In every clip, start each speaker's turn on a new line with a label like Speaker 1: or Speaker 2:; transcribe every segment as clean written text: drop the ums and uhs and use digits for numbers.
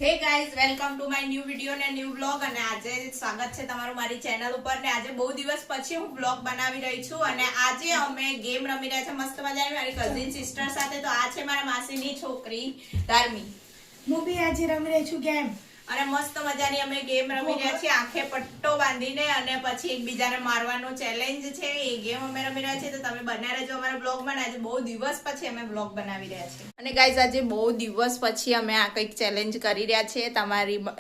Speaker 1: Hey guys, welcome to my new video ને new blog. અને આજે સ્વાગત છે તમારું મારી ચેનલ ઉપર. ને આજે બહુ દિવસ પછી હું બ્લોગ બનાવી રહી છું અને આજે અમે ગેમ રમી રહ્યા છે મસ્ત મજાની મારી કઝિન સિસ્ટર સાથે. તો આ છે મારા માસીની છોકરી ધાર્મી.
Speaker 2: હું બી આજે રમી રહી છું ગેમ
Speaker 1: અને મસ્ત મજાની અમે ગેમ રમી રહ્યા છીએ આંખે પટ્ટો બાંધીને અને પછી એકબીજાને મારવાનો ચેલેન્જ છે. એ ગેમ અમે રમી રહ્યા છીએ, તો તમે બન્યા રહેજો અમારા બ્લોગમાં. આજે બહુ દિવસ પછી અમે બ્લોગ બનાવી રહ્યા છીએ. અને ગાઈઝ, આજે બહુ દિવસ પછી અમે આ કંઈક ચેલેન્જ કરી રહ્યા છીએ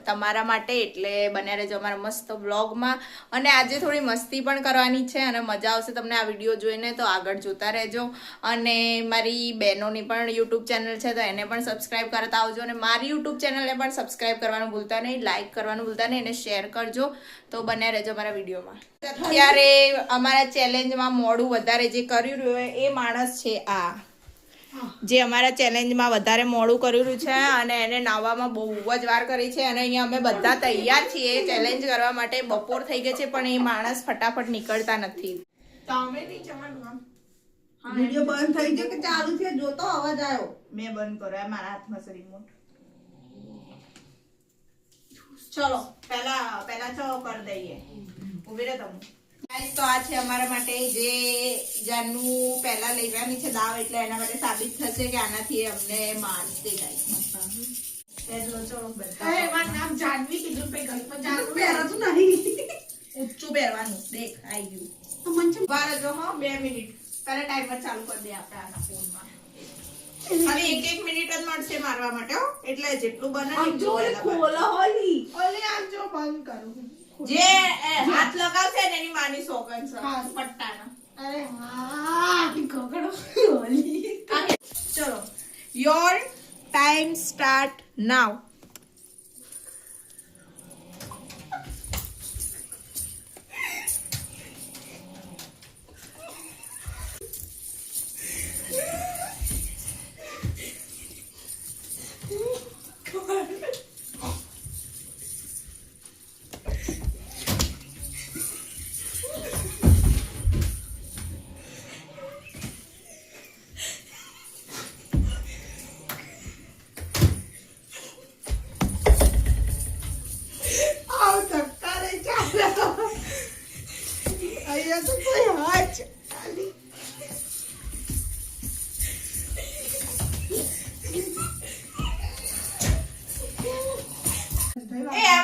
Speaker 1: તમારા માટે, એટલે બન્યા રહેજો અમારા મસ્ત બ્લોગમાં. અને આજે થોડી મસ્તી પણ કરવાની છે અને મજા આવશે તમને આ વિડીયો જોઈને, તો આગળ જોતા રહેજો. અને મારી બહેનોની પણ યુટ્યુબ ચેનલ છે, તો એને પણ સબસ્ક્રાઈબ કરતા આવજો. અને મારી યુટ્યુબ ચેનલને પણ સબસ્ક્રાઈબ કરવાનું ભૂલતા નહીં, લાઈક કરવાનું ભૂલતા નહીં અને શેર કરજો. તો બન્યા રહેજો અમારા વિડીયોમાં. અત્યારે અમારા ચેલેન્જમાં મોડું વધારે જે કર્યું રહ્યું એ માણસ છે આ, જે અમારા ચેલેન્જમાં વધારે મોડું કર્યું છે અને એને નાવામાં બહુ જ વાર કરી છે. અને અહીંયા અમે બધા તૈયાર છીએ ચેલેન્જ કરવા માટે. બપોર થઈ ગઈ છે પણ એ માણસ ફટાફટ નીકળતા નથી. તમે નહીં જવાનું.
Speaker 2: વિડિયો બંધ થઈ ગયો કે ચાલુ છે? જોતો અવાજ આવ્યો.
Speaker 1: મેં બંધ કર્યો, મારા હાથમાં છે રિમોટ. ચલો પહેલા ચો કરી દઈએ. ઉભી રહે તમે. ગાઈસ, તો આ છે અમારા માટે જે જાનું પહેલા લેવાની છે દાવ, એટલે એના માટે સાબિત થશે કે આનાથી અમને મારશે. ગાઈસ પહેલો ચો બધા.
Speaker 2: એ મારું નામ જાનવી કીધું પે ગઈ પણ જાનવી પહેરતું નહીં.
Speaker 1: ઊંચું પહેરવાનું. દેખ આવી ગયું.
Speaker 2: તો મંચ
Speaker 1: બાર જો. હા, 2 મિનિટ પહેલા ટાઈમર ચાલુ કરી દે આપણે આના ફોનમાં. ખાલી 1 મિનિટ જ મળશે મારવા માટે હો, એટલે જેટલું બને
Speaker 2: જો ખોલો હોલી
Speaker 1: ઓલી આમ જો બંધ કરું. જે હાથ લગાવશે ને એની માની સોગન છે પટ્ટાના.
Speaker 2: અરે હા ગગડો હોલી.
Speaker 1: ચલો, યોર ટાઈમ સ્ટાર્ટ નાઉ.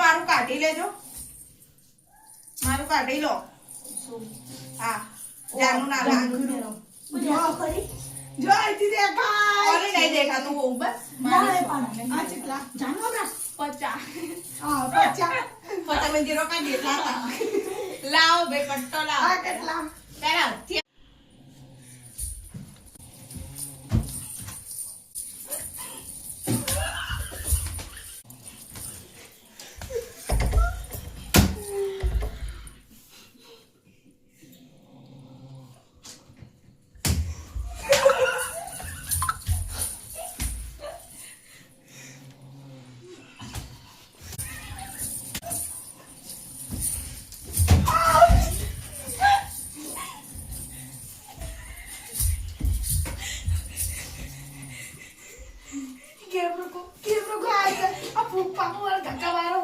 Speaker 1: મારું કાઢી લેજો, મારું કાઢી લો. હા, જાનું ના લાગુ.
Speaker 2: જો કરી જો આઈતી દેખાય.
Speaker 1: ઓલે નહીં દેખાતું બહુ. બસ
Speaker 2: મારે પણ આ કેટલા જાનો ના
Speaker 1: 50.
Speaker 2: હા 50
Speaker 1: તમે જીરો કા દેખા. લાવો બે પટ્ટો લાવો.
Speaker 2: આ કેટલા
Speaker 1: પહેલા
Speaker 2: કેમ રો આ ફૂપા મોર ધક્કા મારો.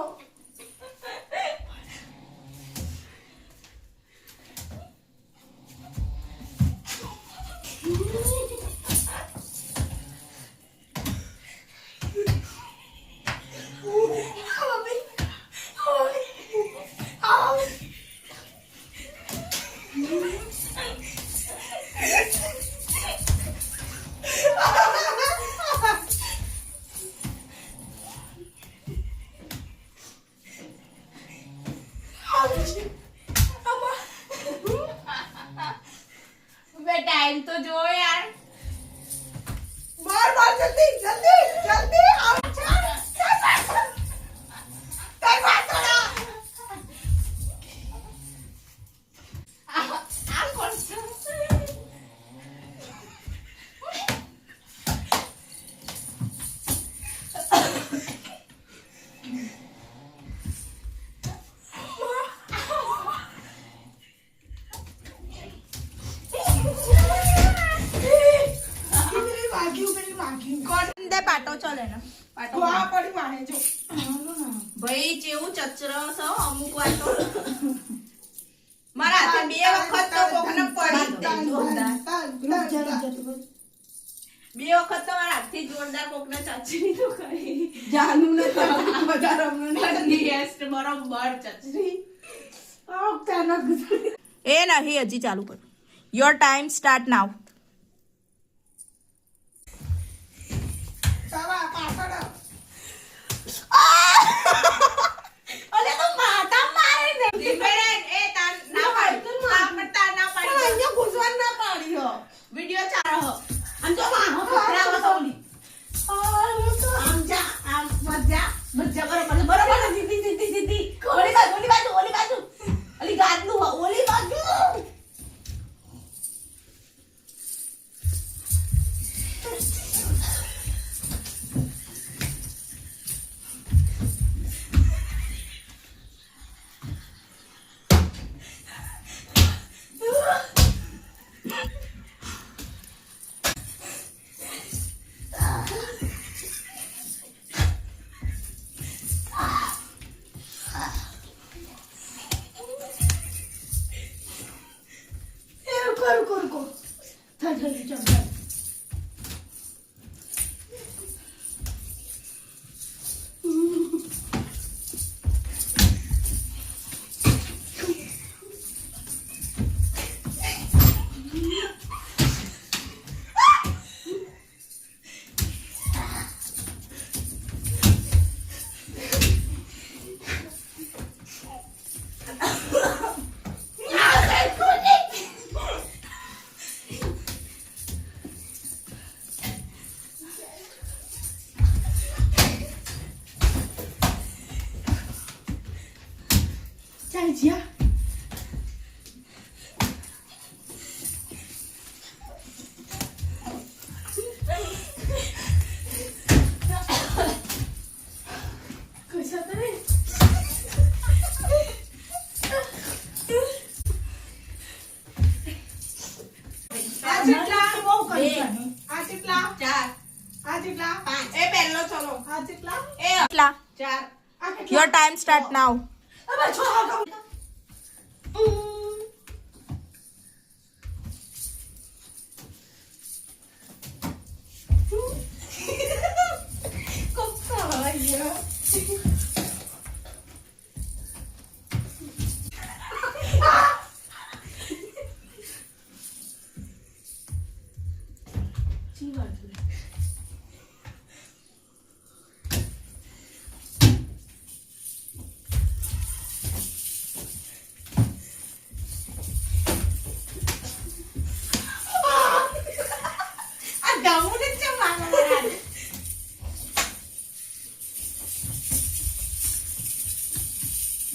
Speaker 2: ટાઈમ તો જો યાર. માર જલ્દી જલ્દી જલ્દી આવ.
Speaker 1: પાટો ચલે ને પાટો
Speaker 2: આ પડી માને જો
Speaker 1: ચચરો છો અમુક વાર તો મારા હાથે 2 વખત તો કોકને પડી જ ગઈ જોરદાર. 2 વખત તો મારા હાથથી જોરદાર કોકને ચચરી તો કરી.
Speaker 2: જાનું ને બધા રમણ
Speaker 1: ફનીએસ્ટ બરોબર ચચરી. એ નહીં હજી ચાલુ કર. યોર ટાઈમ સ્ટાર્ટ નાઉ. અલે તો માથા મારે ને દિમેરેન એ તાર ના પાડી તાર ના પાડી
Speaker 2: અહીંયા ઘૂસવાન ના પાડ્યો
Speaker 1: વિડિયો ચાલો
Speaker 2: અને જો માં ખરાબ હતો ઓલી આમ જા આમ મજા બરોબર બરોબર સીધી ઓલી બાજુ ઓલી ગાદનું ઓલી બાજુ रुको चल जिया
Speaker 1: Your time start now.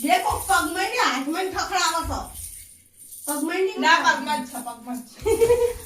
Speaker 2: देखो पगमणी हाथ में ठकरावत हो पगमणी
Speaker 1: ના પગમાં જ છે પગમાં જ છે